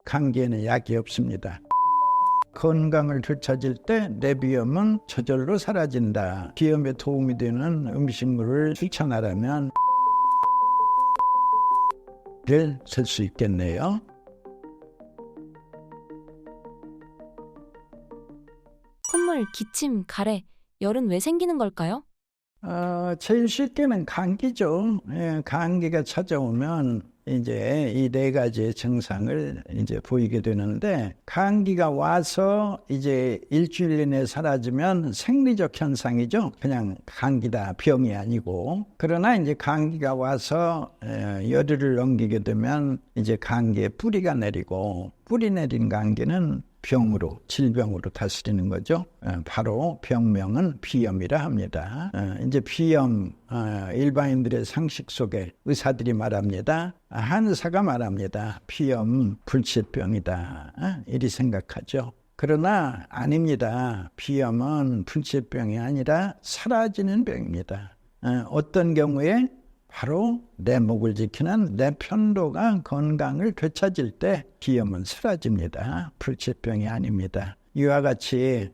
감기에는 약이 없습니다. 건강을 되찾을 때 내비염은 저절로 사라진다. 비염에 도움이 되는 음식물을 실천하라면 쓸 수 있겠네요. 콧물, 기침, 가래, 열은 왜 생기는 걸까요? 제일 쉽게는 감기죠. 예, 감기가 찾아오면 이제 이 네 가지의 증상을 이제 보이게 되는데, 감기가 와서 이제 일주일 이내에 사라지면 생리적 현상이죠. 그냥 감기다, 병이 아니고. 그러나 이제 감기가 와서 열흘을 넘기게 되면 이제 감기에 뿌리가 내리고, 뿌리 내린 감기는 병으로, 질병으로 다스리는 거죠. 바로 병명은 비염이라 합니다. 이제 비염, 일반인들의 상식 속에 의사들이 말합니다. 한의사가 말합니다. 비염 불치병이다. 이리 생각하죠. 그러나 아닙니다. 비염은 불치병이 아니라 사라지는 병입니다. 어떤 경우에 바로 내 목을 지키는 내 편도가 건강을 되찾을 때 비염은 사라집니다. 불치병이 아닙니다. 이와 같이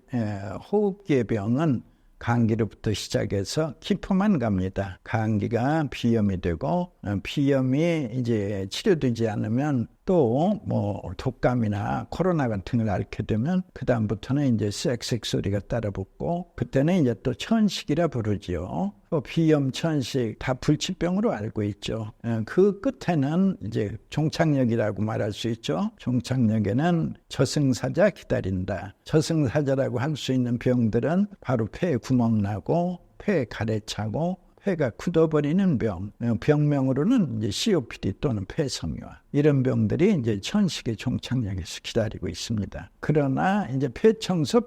호흡기의 병은 감기로부터 시작해서 기포만 갑니다. 감기가 비염이 되고, 비염이 이제 치료되지 않으면 또 뭐 독감이나 코로나 같은 걸 앓게 되면 그 다음부터는 이제 쌕쌕 소리가 따라 붙고, 그때는 이제 또 천식이라 부르지요. 비염, 천식 다 불치병으로 알고 있죠. 그 끝에는 이제 종착역이라고 말할 수 있죠. 종착역에는 저승사자 기다린다. 저승사자라고 할 수 있는 병들은 바로 폐에 구멍 나고 폐에 가래 차고 폐가 굳어버리는 병, 병명으로는 이제 COPD 또는 폐섬유화, 이런 병들이 이제 천식의 종착역에서 기다리고 있습니다. 그러나 이제 폐청소,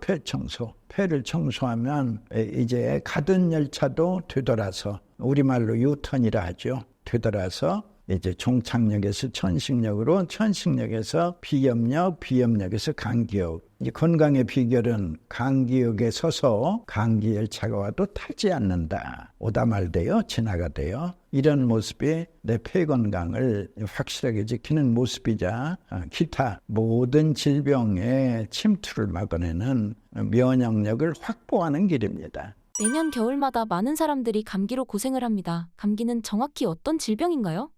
폐를 청소하면 이제 가던 열차도 되돌아서, 우리말로 유턴이라 하죠. 되돌아서 이제 종착역에서 천식역으로, 천식역에서 비염역, 비염역에서 감기역. 이 건강의 비결은 감기역에 서서 감기 열차가 와도 타지 않는다. 오다 말대요, 지나가대요. 이런 모습이 내 폐 건강을 확실하게 지키는 모습이자 기타 모든 질병의 침투를 막아내는 면역력을 확보하는 길입니다. 매년 겨울마다 많은 사람들이 감기로 고생을 합니다. 감기는 정확히 어떤 질병인가요?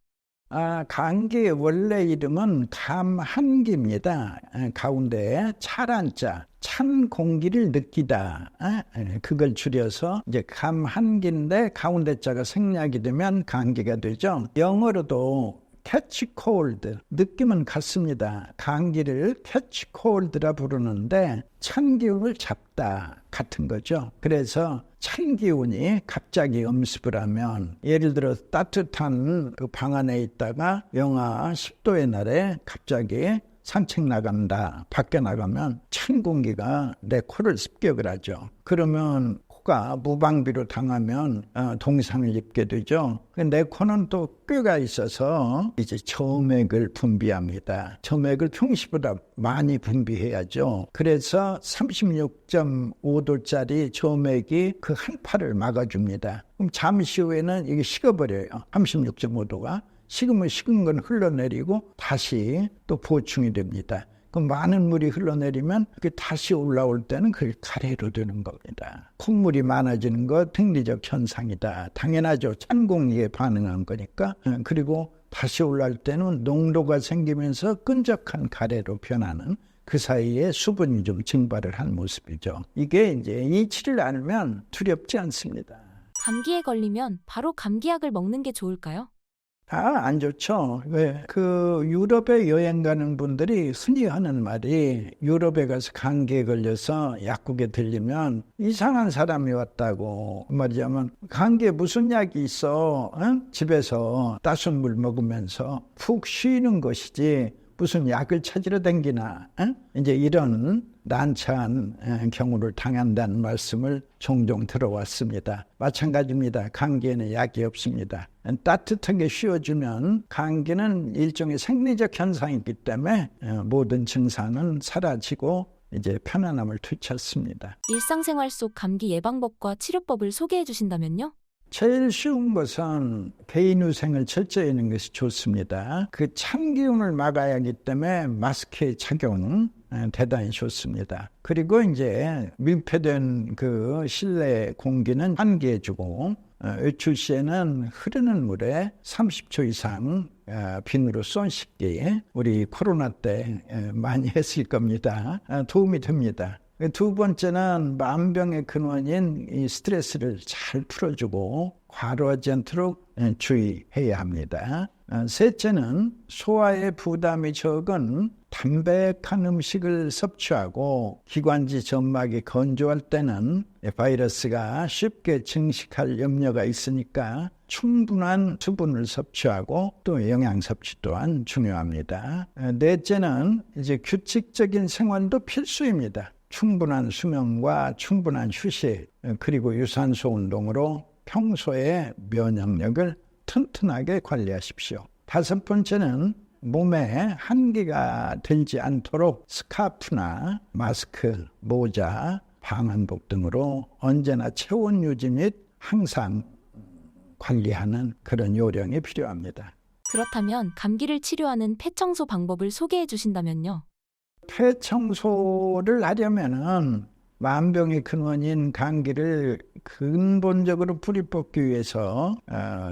감기의 원래 이름은 감한기입니다. 가운데 찰한 자, 찬 공기를 느끼다. 그걸 줄여서 이제 감한기인데 가운데 자가 생략이 되면 감기가 되죠. 영어로도 catch cold, 느낌은 같습니다. 감기를 catch cold라 부르는데 찬 기운을 잡다 같은 거죠. 그래서 찬 기운이 갑자기 음습을 하면, 예를 들어 따뜻한 그 방 안에 있다가 영하 10도의 날에 갑자기 산책 나간다, 밖에 나가면 찬 공기가 내 코를 습격을 하죠. 그러면 코가 무방비로 당하면 동상을 입게 되죠. 내 코는 또 뼈가 있어서 이제 점액을 분비합니다. 점액을 평시보다 많이 분비해야죠. 그래서 36.5도짜리 점액이 그 한 팔을 막아줍니다. 그럼 잠시 후에는 이게 식어버려요. 36.5도가. 식으면 식은 건 흘러내리고 다시 또 보충이 됩니다. 그 많은 물이 흘러내리면 그게 다시 올라올 때는 그게 가래로 되는 겁니다. 콧물이 많아지는 것 생리적 현상이다. 당연하죠. 찬 공기에 반응한 거니까. 그리고 다시 올라올 때는 농도가 생기면서 끈적한 가래로 변하는, 그 사이에 수분이 좀 증발을 한 모습이죠. 이게 이제 이치를 알면 두렵지 않습니다. 감기에 걸리면 바로 감기약을 먹는 게 좋을까요? 안 좋죠. 왜? 유럽에 여행 가는 분들이 흔히 하는 말이, 유럽에 가서 감기에 걸려서 약국에 들리면 이상한 사람이 왔다고 말하자면, 감기에 무슨 약이 있어? 집에서 따순 물 먹으면서 푹 쉬는 것이지 무슨 약을 찾으러 댕기나? 이제 이런 난처한 경우를 당한다는 말씀을 종종 들어왔습니다. 마찬가지입니다. 감기에는 약이 없습니다. 따뜻하게 쉬어주면 감기는 일종의 생리적 현상이기 때문에 모든 증상은 사라지고 이제 편안함을 되찾습니다. 일상생활 속 감기 예방법과 치료법을 소개해 주신다면요? 제일 쉬운 것은 개인위생을 철저히 하는 것이 좋습니다. 그 찬 기운을 막아야 하기 때문에 마스크의 착용 대단히 좋습니다. 그리고 이제 밀폐된 그 실내 공기는 환기해주고 외출 시에는 흐르는 물에 30초 이상 비누로 손 씻기, 우리 코로나 때 많이 했을 겁니다. 도움이 됩니다. 두 번째는 만병의 근원인 이 스트레스를 잘 풀어주고 과로하지 않도록 주의해야 합니다. 셋째는 소화의 부담이 적은 담백한 음식을 섭취하고 기관지 점막이 건조할 때는 바이러스가 쉽게 증식할 염려가 있으니까 충분한 수분을 섭취하고 또 영양 섭취 또한 중요합니다. 넷째는 이제 규칙적인 생활도 필수입니다. 충분한 수면과 충분한 휴식 그리고 유산소 운동으로 평소에 면역력을 튼튼하게 관리하십시오. 다섯 번째는 몸에 한기가 들지 않도록 스카프나 마스크, 모자, 방한복 등으로 언제나 체온 유지 및 항상 관리하는 그런 요령이 필요합니다. 그렇다면 감기를 치료하는 폐청소 방법을 소개해 주신다면요. 폐청소를 하려면은 만병의 근원인 감기를 근본적으로 뿌리 뽑기 위해서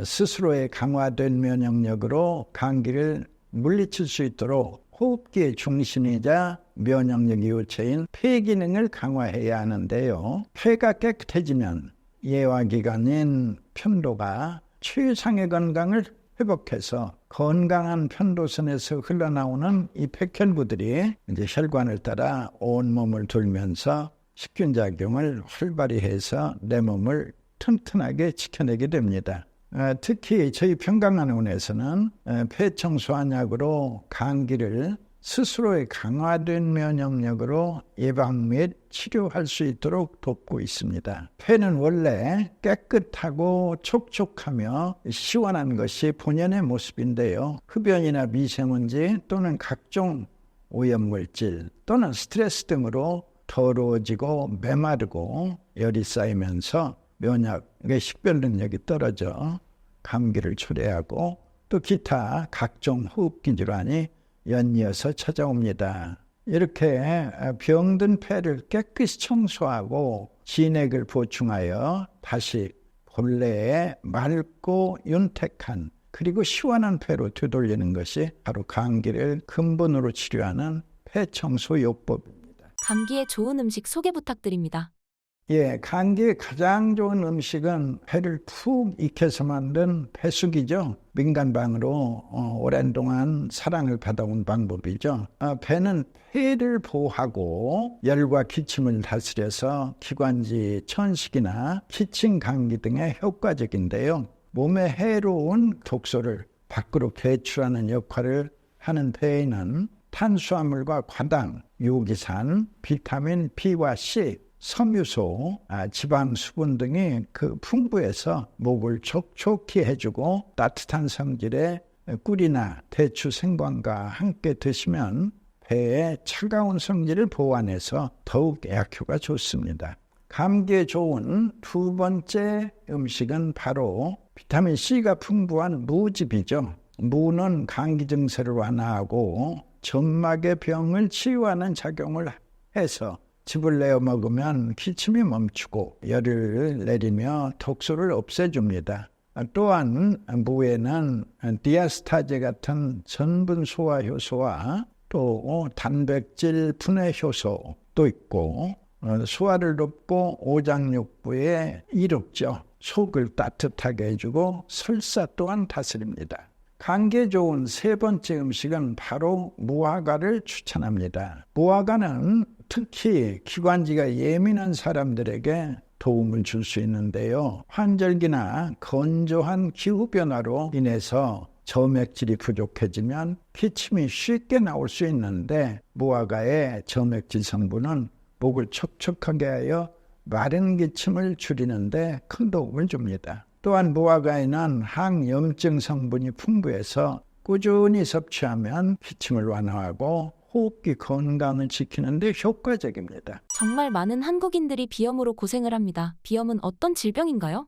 스스로의 강화된 면역력으로 감기를 물리칠 수 있도록 호흡기의 중심이자 면역력의 요체인 폐 기능을 강화해야 하는데요. 폐가 깨끗해지면 예화기관인 편도가 최상의 건강을 회복해서 건강한 편도선에서 흘러나오는 이 백혈구들이 이제 혈관을 따라 온몸을 돌면서 식균작용을 활발히 해서 내 몸을 튼튼하게 지켜내게 됩니다. 특히 저희 평강한의원에서는 폐청소 한약으로 감기를 스스로의 강화된 면역력으로 예방 및 치료할 수 있도록 돕고 있습니다. 폐는 원래 깨끗하고 촉촉하며 시원한 것이 본연의 모습인데요. 흡연이나 미세먼지 또는 각종 오염물질 또는 스트레스 등으로 더러워지고 메마르고 열이 쌓이면서 면역의 식별 능력이 떨어져 감기를 초래하고 또 기타 각종 호흡기 질환이 연이어서 찾아옵니다. 이렇게 병든 폐를 깨끗이 청소하고 진액을 보충하여 다시 본래의 맑고 윤택한 그리고 시원한 폐로 되돌리는 것이 바로 감기를 근본으로 치료하는 폐청소 요법입니다. 감기에 좋은 음식 소개 부탁드립니다. 감기에 가장 좋은 음식은 폐를 푹 익혀서 만든 폐숙이죠. 민간방으로 오랜 동안 사랑을 받아온 방법이죠. 폐는 폐를 보호하고 열과 기침을 다스려서 기관지 천식이나 기침 감기 등에 효과적인데요. 몸에 해로운 독소를 밖으로 배출하는 역할을 하는 폐에는 탄수화물과 과당, 유기산, 비타민 B와 C, 섬유소, 지방, 수분 등이 풍부해서 목을 촉촉히 해주고 따뜻한 성질의 꿀이나 대추 생과과 함께 드시면 폐의 차가운 성질을 보완해서 더욱 약효가 좋습니다. 감기에 좋은 두 번째 음식은 바로 비타민 C가 풍부한 무즙이죠. 무는 감기 증세를 완화하고 점막의 병을 치유하는 작용을 해서 즙을 내어 먹으면 기침이 멈추고 열을 내리며 독소를 없애줍니다. 또한 무에는 디아스타제 같은 전분 소화 효소와 또 단백질 분해 효소도 있고 소화를 돕고 오장육부에 이롭죠. 속을 따뜻하게 해주고 설사 또한 다스립니다. 감기에 좋은 세 번째 음식은 바로 무화과를 추천합니다. 무화과는 특히 기관지가 예민한 사람들에게 도움을 줄 수 있는데요. 환절기나 건조한 기후변화로 인해서 점액질이 부족해지면 기침이 쉽게 나올 수 있는데 무화과의 점액질 성분은 목을 촉촉하게 하여 마른 기침을 줄이는데 큰 도움을 줍니다. 또한 무화과에는 항염증 성분이 풍부해서 꾸준히 섭취하면 기침을 완화하고 호흡기 건강을 지키는 데 효과적입니다. 정말 많은 한국인들이 비염으로 고생을 합니다. 비염은 어떤 질병인가요?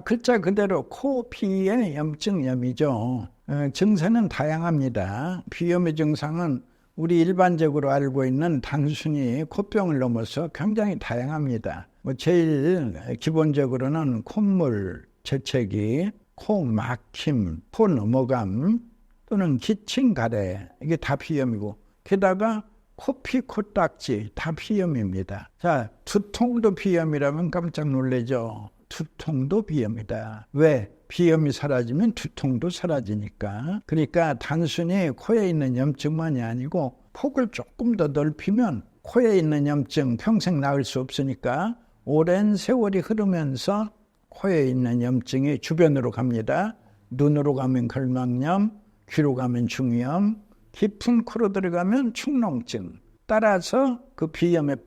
글자 그대로 코, 피의 염증염이죠. 증세는 다양합니다. 비염의 증상은 우리 일반적으로 알고 있는 단순히 코병을 넘어서 굉장히 다양합니다. 제일 기본적으로는 콧물, 재채기, 코 막힘, 코 넘어감 또는 기침, 가래, 이게 다 비염이고, 게다가 코피, 코딱지 다 비염입니다. 자, 두통도 비염이라면 깜짝 놀라죠. 두통도 비염이다. 왜? 비염이 사라지면 두통도 사라지니까. 그러니까 단순히 코에 있는 염증만이 아니고 폭을 조금 더 넓히면 코에 있는 염증 평생 나을 수 없으니까 오랜 세월이 흐르면서 코에 있는 염증이 주변으로 갑니다. 눈으로 가면 결막염, 귀로 가면 중이염, 깊은 코로 들어가면 축농증. 따라서 그 비염의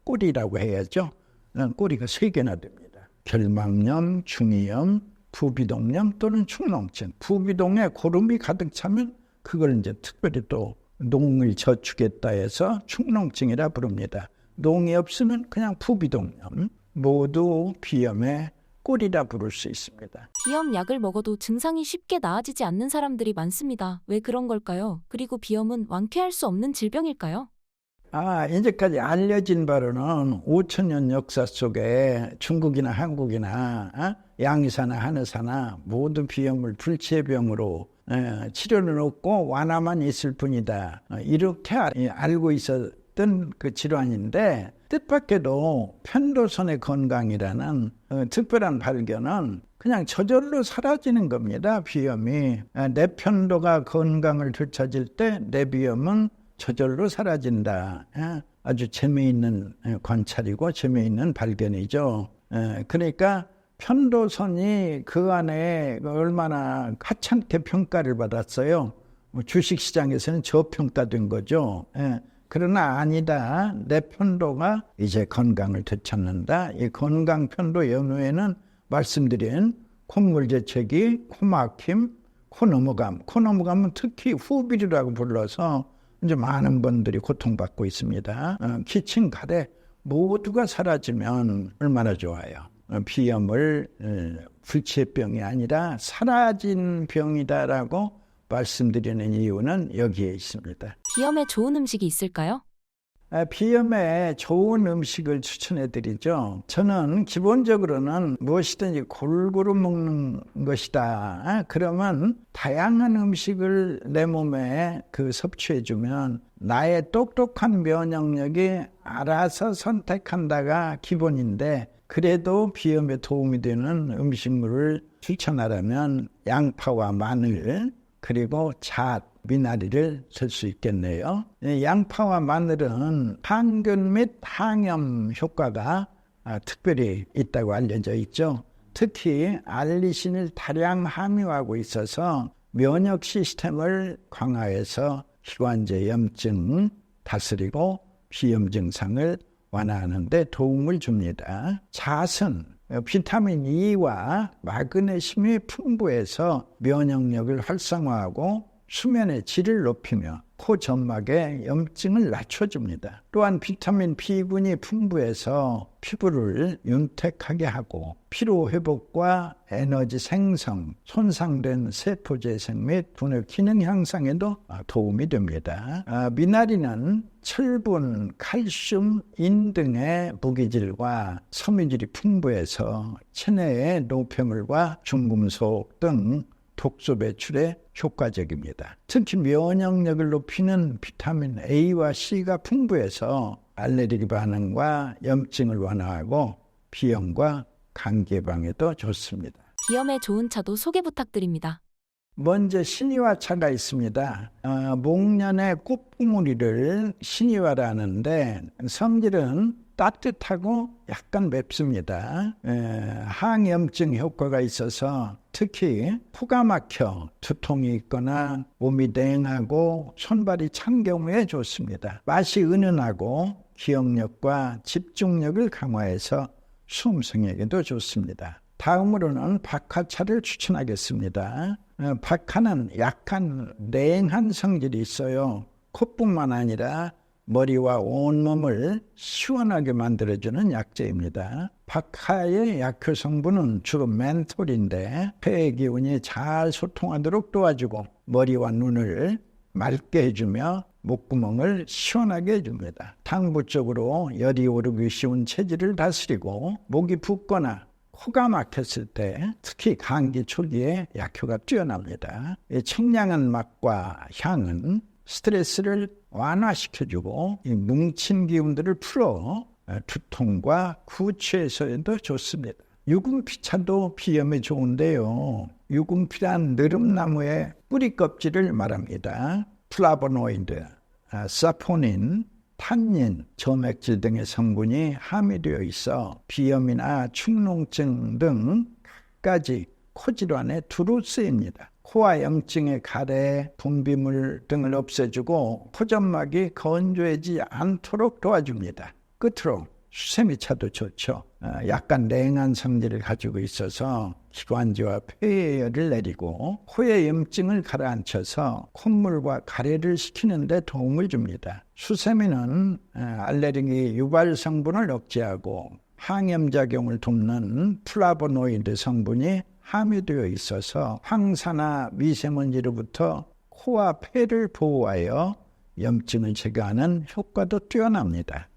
꼬리라고 해야죠. 꼬리가 3개나 됩니다. 결막염, 중이염, 부비동염 또는 축농증. 부비동에 고름이 가득 차면 그걸 이제 특별히 또 농을 저축했다 해서 축농증이라 부릅니다. 농이 없으면 그냥 부비동염. 모두 비염의 꼬리라 부를 수 있습니다. 비염 약을 먹어도 증상이 쉽게 나아지지 않는 사람들이 많습니다. 왜 그런 걸까요? 그리고 비염은 완쾌할 수 없는 질병일까요? 이제까지 알려진 바로는 5,000년 역사 속에 중국이나 한국이나 양의사나 한의사나 모두 비염을 불치병으로 치료는 없고 완화만 있을 뿐이다. 이렇게 알고 있었던 그 질환인데 뜻밖에도 편도선의 건강이라는 특별한 발견은 그냥 저절로 사라지는 겁니다. 비염이. 내 편도가 건강을 되찾을 때 내 비염은 저절로 사라진다. 아주 재미있는 관찰이고 재미있는 발견이죠. 그러니까 편도선이 그 안에 얼마나 하찮게 평가를 받았어요. 주식시장에서는 저평가된 거죠. 그러나 아니다. 내 편도가 이제 건강을 되찾는다. 이 건강 편도 연후에는 말씀드린 콧물 재채기, 코막힘, 코 넘어감은 특히 후비리라고 불러서 이제 많은 분들이 고통받고 있습니다. 기침, 가래 모두가 사라지면 얼마나 좋아요. 비염을 불치병이 아니라 사라진 병이다라고 말씀드리는 이유는 여기에 있습니다. 비염에 좋은 음식이 있을까요? 비염에 좋은 음식을 추천해드리죠. 저는 기본적으로는 무엇이든지 골고루 먹는 것이다. 그러면 다양한 음식을 내 몸에 섭취해주면 나의 똑똑한 면역력이 알아서 선택한다가 기본인데 그래도 비염에 도움이 되는 음식물을 추천하라면 양파와 마늘 그리고 잣, 미나리를 쓸 수 있겠네요. 양파와 마늘은 항균 및 항염 효과가 특별히 있다고 알려져 있죠. 특히 알리신을 다량 함유하고 있어서 면역 시스템을 강화해서 기관지 염증 다스리고 비염 증상을 완화하는 데 도움을 줍니다. 잣은 비타민 E와 마그네슘이 풍부해서 면역력을 활성화하고 수면의 질을 높이며 코 점막의 염증을 낮춰줍니다. 또한 비타민 B군이 풍부해서 피부를 윤택하게 하고 피로 회복과 에너지 생성, 손상된 세포 재생 및 분해 기능 향상에도 도움이 됩니다. 미나리는 철분, 칼슘, 인 등의 무기질과 섬유질이 풍부해서 체내의 노폐물과 중금속 등 독소 배출에 효과적입니다. 특히 면역력을 높이는 비타민 A와 C가 풍부해서 알레르기 반응과 염증을 완화하고 비염과 감기 예방에도 좋습니다. 비염에 좋은 차도 소개 부탁드립니다. 먼저 신이화차가 있습니다. 목련의 꽃봉우리를 신이화라는데 성질은 따뜻하고 약간 맵습니다. 항염증 효과가 있어서 특히 코가 막혀 두통이 있거나 몸이 냉하고 손발이 찬 경우에 좋습니다. 맛이 은은하고 기억력과 집중력을 강화해서 수험생에게도 좋습니다. 다음으로는 박하차를 추천하겠습니다. 박하는 약간 냉한 성질이 있어요. 콧뿐만 아니라 머리와 온몸을 시원하게 만들어주는 약재입니다. 박하의 약효 성분은 주로 멘톨인데 폐의 기운이 잘 소통하도록 도와주고 머리와 눈을 맑게 해주며 목구멍을 시원하게 해줍니다. 당부 쪽으로 열이 오르기 쉬운 체질을 다스리고 목이 붓거나 코가 막혔을 때 특히 감기 초기에 약효가 뛰어납니다. 이 청량한 맛과 향은 스트레스를 완화시켜주고 이 뭉친 기운들을 풀어 두통과 구취해소에도 좋습니다. 유금피차도 비염에 좋은데요. 유금피란 느릅나무의 뿌리 껍질을 말합니다. 플라보노이드, 사포닌, 탄닌, 점액질 등의 성분이 함유되어 있어 비염이나 축농증 등 갖가지 코질환에 두루 쓰입니다. 코와 염증의 가래, 분비물 등을 없애주고 코점막이 건조해지지 않도록 도와줍니다. 끝으로 수세미차도 좋죠. 약간 냉한 성질을 가지고 있어서 기관지와 폐의 열을 내리고 코의 염증을 가라앉혀서 콧물과 가래를 식히는 데 도움을 줍니다. 수세미는 알레르기 유발 성분을 억제하고 항염작용을 돕는 플라보노이드 성분이 함유되어 있어서 황사나 미세먼지로부터 코와 폐를 보호하여 염증을 제거하는 효과도 뛰어납니다.